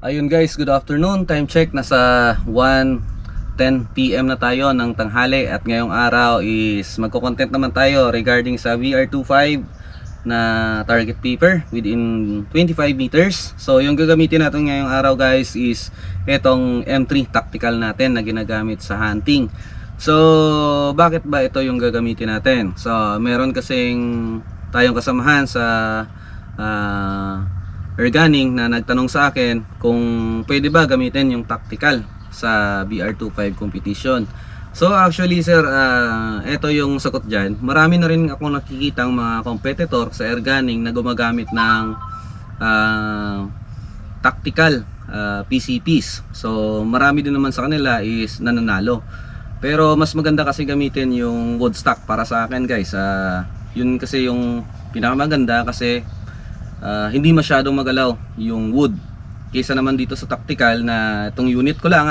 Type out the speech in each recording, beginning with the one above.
Ayun guys, good afternoon. Time check, nasa 1:10 PM na tayo ng tanghali. At ngayong araw is magko-content naman tayo regarding sa VR25 na target paper within 25 meters. So yung gagamitin natin ngayong araw guys is itong M3 tactical natin na ginagamit sa hunting. So bakit ba ito yung gagamitin natin? So meron kasing tayong kasamahan sa Erganing na nagtanong sa akin kung pwede ba gamitin yung tactical sa VR25 competition. So actually sir, ito yung sagot dyan. Marami na rin ako nakikitang mga competitor sa Erganing na gumagamit ng tactical PCPs. So marami din naman sa kanila is nananalo. Pero mas maganda kasi gamitin yung wood stock para sa akin guys. Yun kasi yung pinakamaganda kasi hindi masyadong magalaw yung wood kaysa naman dito sa tactical na itong unit ko lang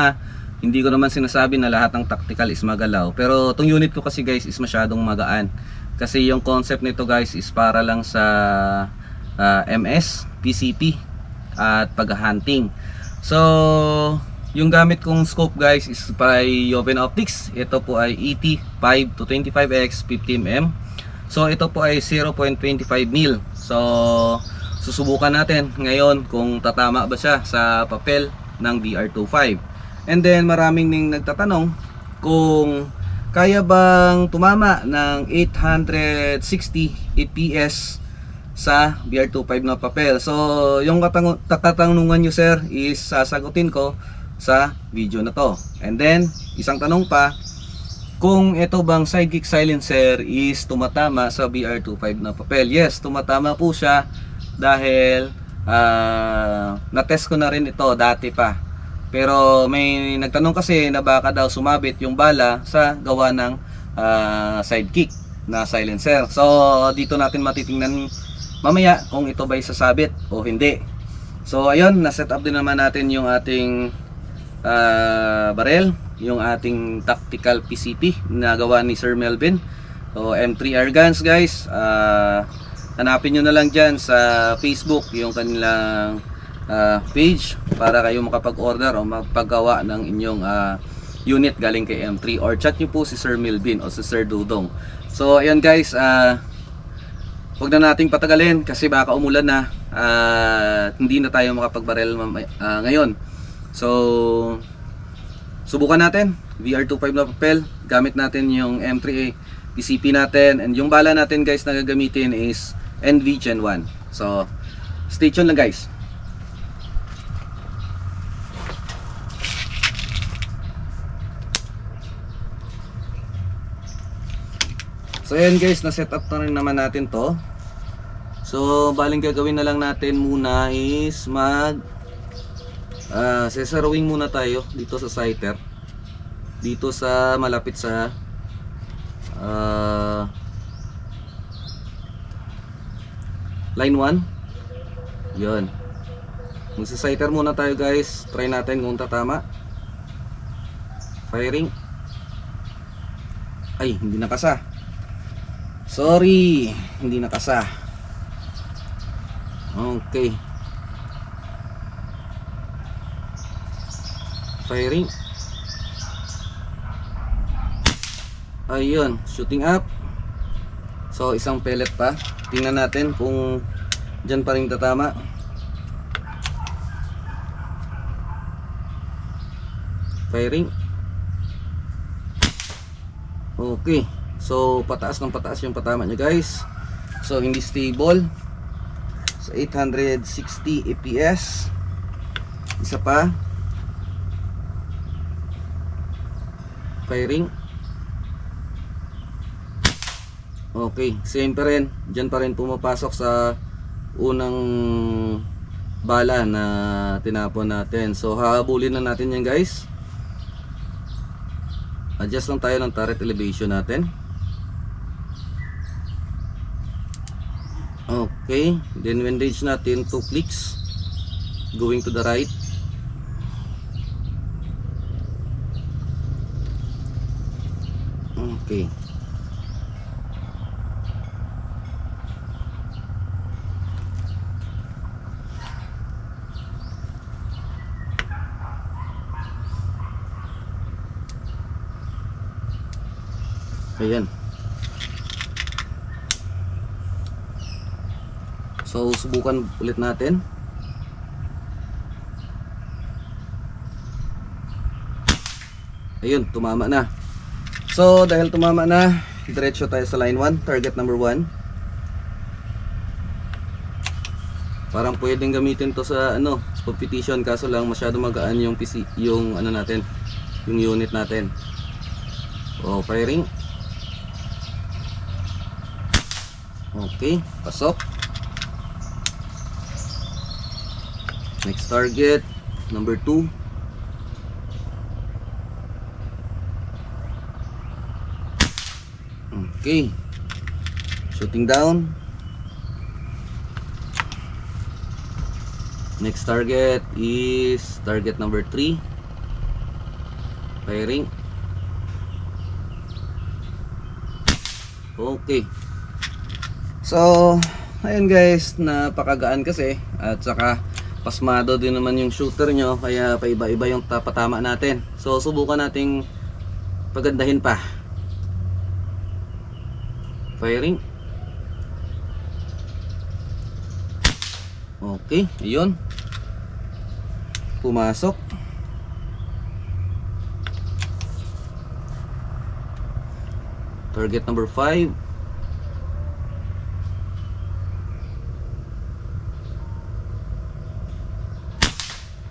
hindi ko naman sinasabi na lahat ng tactical is magalaw, pero itong unit ko kasi guys is masyadong magaan kasi yung concept nito guys is para lang sa MS, PCP at pag-hunting. So yung gamit kong scope guys is by Joven Optics. Ito po ay ET 5 to 25x 50mm. So ito po ay 0.25 mil. So susubukan natin ngayon kung tatama ba siya sa papel ng VR25. And then maraming ning nagtatanong kung kaya bang tumama ng 860 fps sa VR25 na papel. So yung katanungan nyo sir is sasagutin ko sa video na to. And then isang tanong pa, kung ito bang Sidekick silencer is tumatama sa VR25 na papel. Yes, tumatama po siya dahil na-test ko na rin ito dati pa. Pero may nagtanong kasi na baka daw sumabit yung bala sa gawa ng Sidekick na silencer. So dito natin matitingnan mamaya kung ito ba'y sasabit o hindi. So ayun, na-set up din naman natin yung ating barrel, yung ating tactical PCP na gawa ni Sir Melvin. So M3 Airguns guys, hanapin nyo na lang dyan sa Facebook yung kanilang page para kayo makapag-order o magpagawa ng inyong unit galing kay M3, or chat nyo po si Sir Melvin o si Sir Dudong. So ayan guys, huwag na nating patagalin kasi baka umulan na hindi na tayo makapagbarel ngayon. So subukan natin VR25 na papel, gamit natin yung M3 PCP natin, and yung bala natin guys na gagamitin is NV Gen 1. So stay tuned lang guys. So ayan guys, na set up na rin naman natin to. So baling gagawin na lang natin muna is sesarawing muna tayo dito sa sighter, dito sa malapit sa line 1. Yun, magsa-sighter muna tayo guys. Try natin kung tatama. Firing. Ay, hindi nakasa. Sorry, hindi nakasa. Okay, firing. Ayun, shooting up. So isang pellet pa. Tingnan natin kung dyan pa rin tatama. Firing. Okay, so pataas ng pataas yung patama nyo guys. So hindi stable. So 860 fps. Isa pa. Firing. Okay, same pa rin. Diyan pa rin pumapasok sa unang bala na tinapon natin. So hahabulin na natin yan guys. Adjust lang tayo ng turret elevation natin. Okay, then windage natin 2 clicks going to the right. Okay, Ayan. So subukan ulit natin. Ayun, tumama na. So dahil tumama na, diretso tayo sa line 1, target number 1. Parang pwedeng gamitin to sa competition, kaso lang masyado magaan yung PC, yung natin, yung unit natin. Oh, firing. Okay, pasok. Next target number 2. Okay, shooting down. Next target is target number 3. Firing. Okay. So, ayun guys, napakagaan kasi at saka pasmado din naman yung shooter nyo, kaya paiba-iba yung patama natin. So, subukan nating pagandahin pa. Firing. Okay, ayun. Pumasok. Target number 5.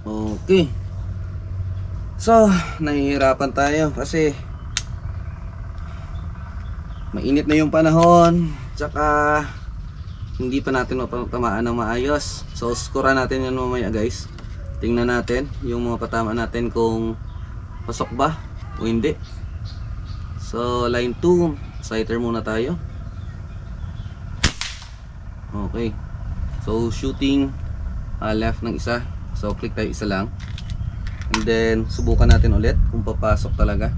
Okay. So, nahihirapan tayo kasi mainit na yung panahon, tsaka hindi pa natin mapatamaan ng maayos. So scorean natin yan mamaya guys. Tingnan natin yung mga patama natin kung pasok ba o hindi. So line 2, sighter muna tayo. Okay. So shooting left ng isa. So click tayo isa lang. And then subukan natin ulit kung papasok talaga.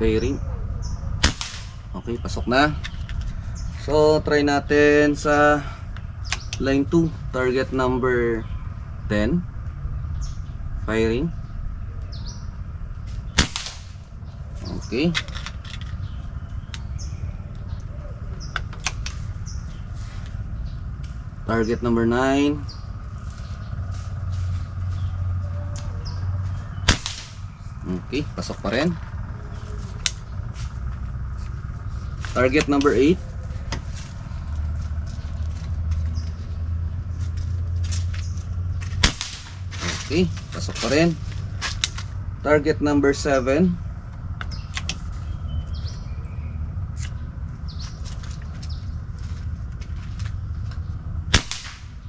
Firing. Okay, pasok na. So try natin sa line 2, target number 10. Firing. Okay. Target number 9. Okay, pasok pa rin. Target number 8. Okay, pasok pa rin. Target number 7.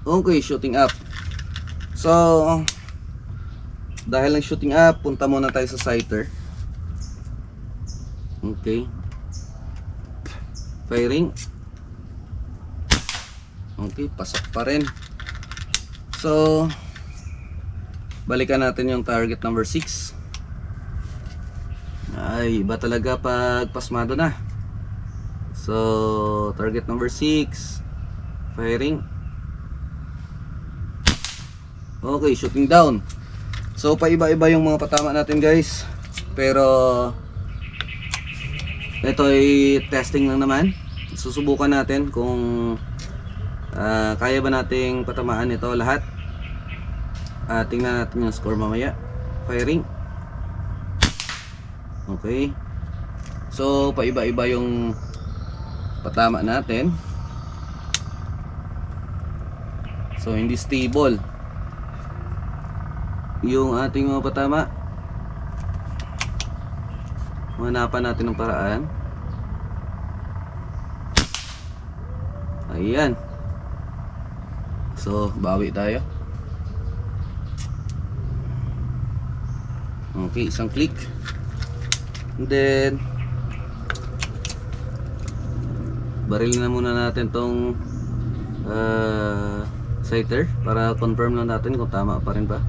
Okay, shooting up. So dahil lang shooting up, punta muna tayo sa sighter. Okay. Firing. Okay, pasok pa rin. So balikan natin yung target number 6. Ay, iba talaga pag pasmado na. So target number 6. Firing. Okay, shooting down. So paiba-iba yung mga patama natin guys. Pero ito ay testing lang naman. Susubukan natin kung kaya ba nating patamaan ito lahat. Tingnan natin yung score mamaya. Firing. Okay. So paiba-iba yung patama natin. So hindi stable yung ating mga patama. Hanapan natin ng paraan. Ayan. So bawi tayo. Okay, isang click. And then barilin na muna natin tong sighter para confirm lang natin kung tama pa rin ba.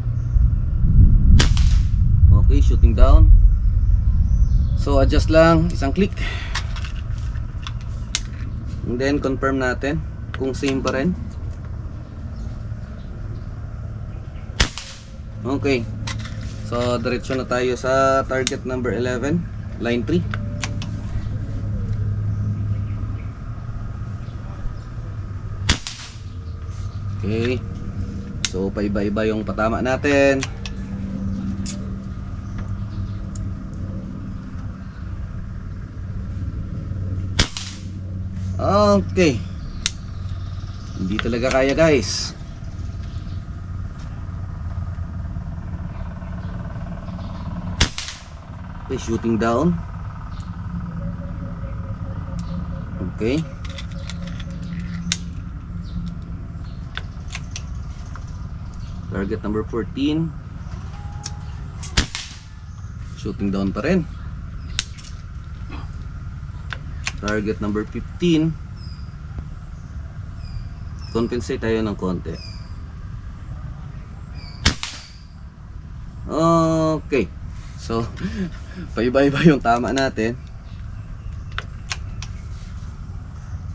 Okay, shooting down. So adjust lang, isang click. And then confirm natin kung same pa rin. Okay. So So diretso na tayo sa target number 11, line 3. Okay. So paiba-iba yung patama natin. Okay. Hindi talaga kaya, guys. Okay, shooting down. Okay. Target number 14. Shooting down pa rin. Target number 15. Compensate tayo ng konti. Okay. So, paiba-iba yung tama natin.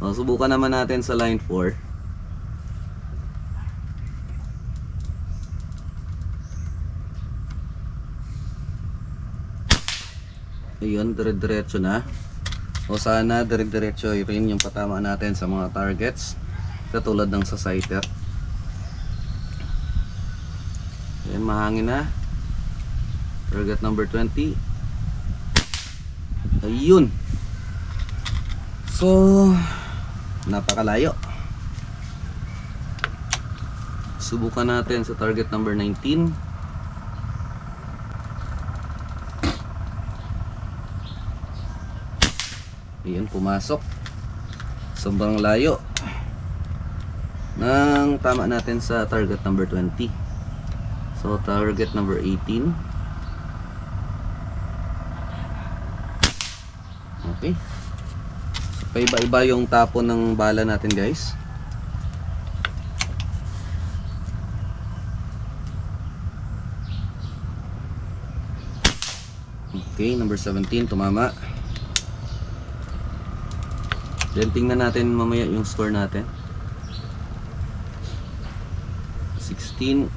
So, subukan naman natin sa line 4. Ayun, dire-diretso na. O sana dire-diretso rin yung patama natin sa mga targets katulad ng sa sighter. Ayan, mahangin na. Target number 20. Ayun. So napakalayo. Subukan natin sa target number 19. Ayan, pumasok. Sobrang layo ng tama natin sa target number 20. So target number 18. Okay. So paiba-iba yung tapo ng bala natin, guys. Okay, number 17 tumama. Then tingnan natin mamaya yung score natin. 16.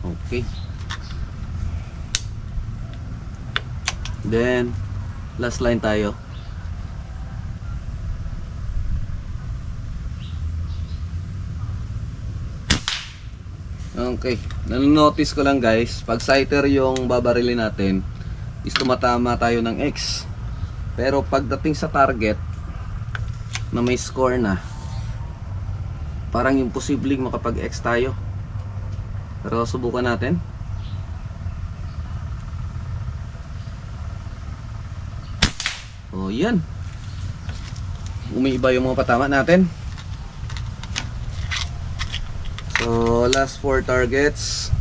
Okay. Then last line tayo. Okay. Nanonotice ko lang, guys, pag sighter yung babarilin natin is tumatama tayo ng X. Pero pagdating sa target na may score na, parang imposibleng makapag-X tayo. Pero subukan natin. O yan, umiiba yung mga patama natin. So last 4 targets,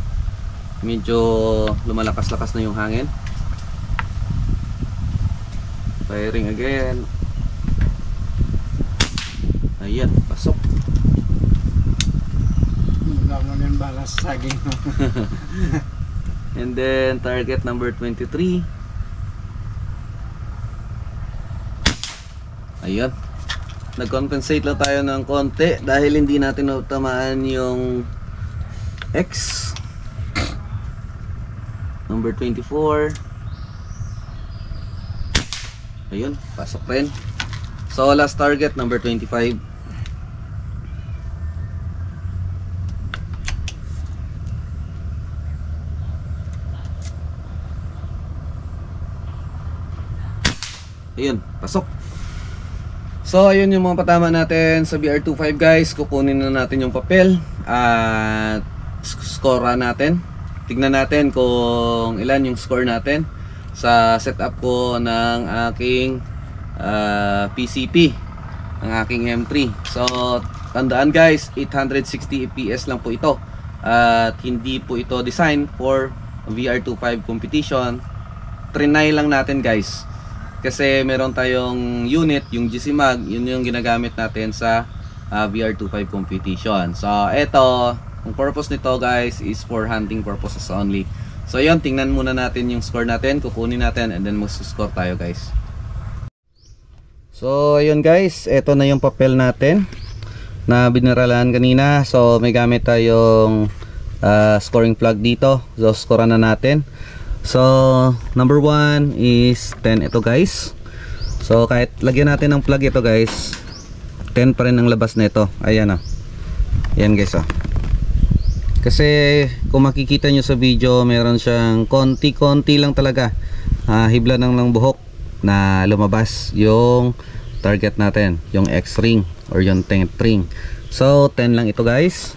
medyo lumalakas-lakas na yung hangin. Firing again. Ayan, pasok. Wala mo yung bala sa saging. And then target number 23. Ayan. Nag-compensate lang tayo ng konti dahil hindi natin natamaan yung X. Number 24. Ayun, pasok rin. So last target number 25. Ayun, pasok. So ayun yung mga patama natin sa BR25, guys. Kukunin na natin yung papel at score natin. Tignan natin kung ilan yung score natin sa setup ko ng aking PCP, ng aking M3. So tandaan, guys, 860 fps lang po ito at hindi po ito design for VR25 competition. Trinay lang natin, guys, kasi meron tayong unit, yung GC Mag, yun yung ginagamit natin sa VR25 competition. So eto, ang purpose nito, guys, is for hunting purposes only. So yun, tingnan muna natin yung score natin, kukunin natin, and then mag-score tayo, guys. So ayun, guys, eto na yung papel natin na binaralan kanina. So may gamit tayong scoring plug dito. So scorean na natin. So number 1 is 10 ito guys. So kahit lagyan natin ng plug ito guys, 10 pa rin ang labas nito. Ayan oh. Yan guys oh. Kasi kung makikita nyo sa video, meron siyang konti-konti lang talaga hibla ng buhok na lumabas yung target natin, yung X-ring or yung 10th ring. So 10 lang ito guys.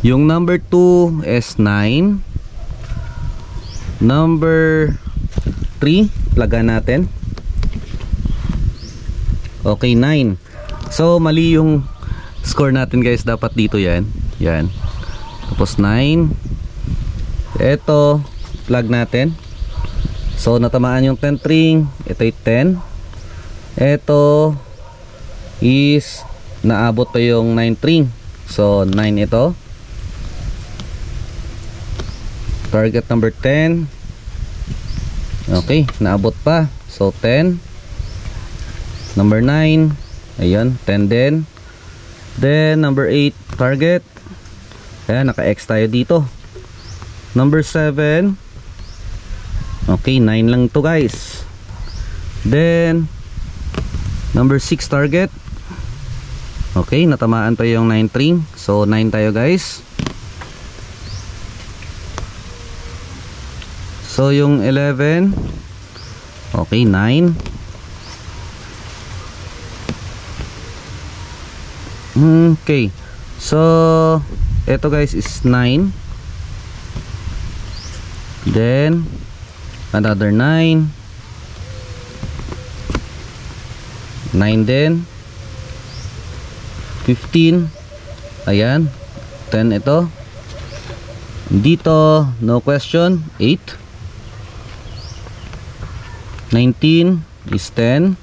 Yung number 2 is 9. Number 3 plagan natin. Okay, 9. So mali yung score natin guys, dapat dito yan. Yan. Tapos 9. Ito plug natin. So natamaan yung 10th ring. Ito ay 10. Ito is naabot pa yung 9th ring. So 9 ito. Target number 10. Okay, naabot pa. So 10. Number 9. Ayan, 10 din. Then number 8 target. Ayan, naka-X tayo dito. Number 7. Okay, 9 lang to guys. Then number 6 target. Okay, natamaan pa yung 9th ring. So 9 tayo guys. So yung 11. Okay, 9. Okay. So ito guys is 9. Then another 9. 9 din. 15. Ayan, 10 ito. Dito no question, 8. 19 is 10.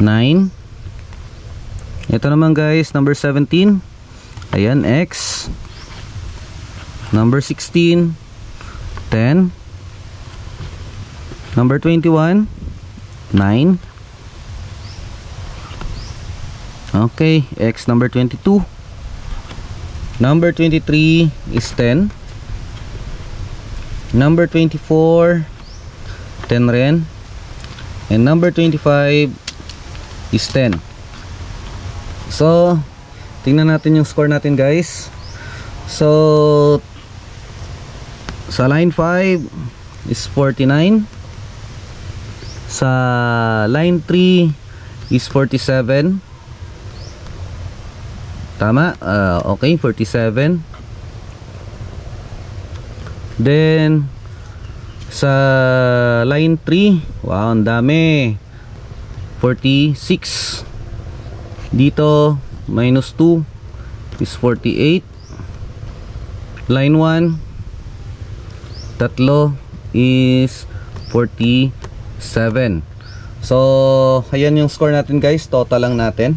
9. Ito naman guys, number 17. Ayan, X. Number 16, 10. Number 21, 9. Okay, X number 22. Number 23 is 10. Number 24, 10 rin. And number 25 is 10. So tingnan natin yung score natin guys. So sa line 5 is 49. Sa line 3 is 47. Tama? Okay, 47. Then sa line 3, wow, ang dami, 46. Dito minus 2 is 48. Line 1, tatlo is 47. So ayan yung score natin guys, total lang natin.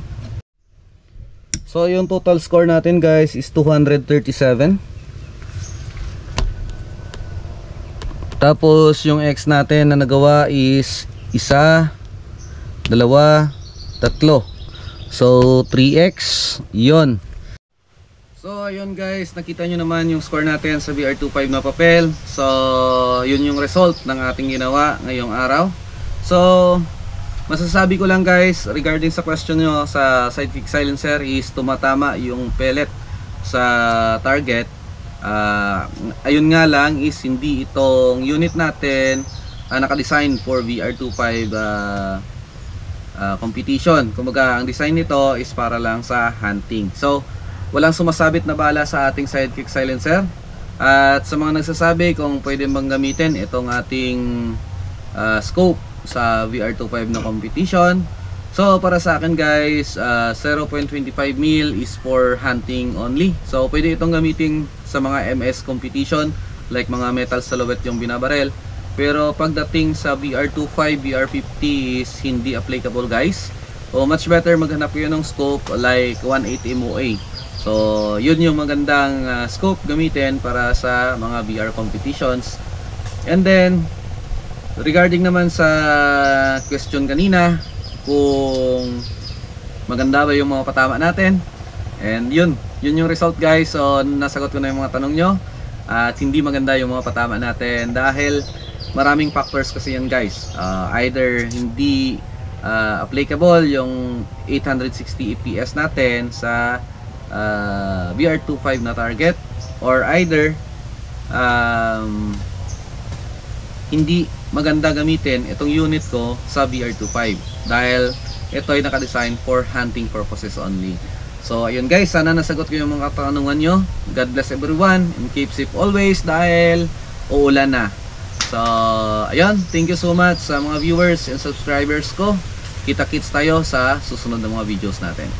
So yung total score natin guys is 237. Tapos yung X natin na nagawa is 1, 2, 3. So 3X yon. So ayun guys, nakita nyo naman yung score natin sa VR25 na papel. So yun yung result ng ating ginawa ngayong araw. So masasabi ko lang guys, regarding sa question nyo sa Sidekick Silencer, is tumatama yung pellet sa target. Ayun nga lang is hindi itong unit natin nakadesign for VR25 competition. Kumbaga ang design nito is para lang sa hunting. So walang sumasabit na bala sa ating Sidekick Silencer. At sa mga nagsasabi kung pwede bang gamitin itong ating scope sa VR25 na competition, so para sa akin guys, 0.25 mil is for hunting only. So pwede itong gamitin sa mga MS competition like mga metal silhouette yung binabarel. Pero pagdating sa VR25, VR50 is hindi applicable guys. So much better maghanap kayo ng scope like 1.8 MOA. So yun yung magandang scope gamitin para sa mga VR competitions. And then regarding naman sa question kanina, kung maganda ba yung mga patama natin. And yun yung result guys. So nasagot ko na yung mga tanong nyo. At hindi maganda yung mga patama natin dahil maraming factors kasi yan guys. Either hindi applicable yung 860 EPS natin sa VR25 na target, or either hindi maganda gamitin itong unit ko sa VR25 dahil ito ay nakadesign for hunting purposes only. So ayun guys, sana nasagot ko yung mga katanungan nyo. God bless everyone and keep safe always dahil uulan na. So ayun, thank you so much sa mga viewers and subscribers ko. Kita-kits tayo sa susunod na mga videos natin.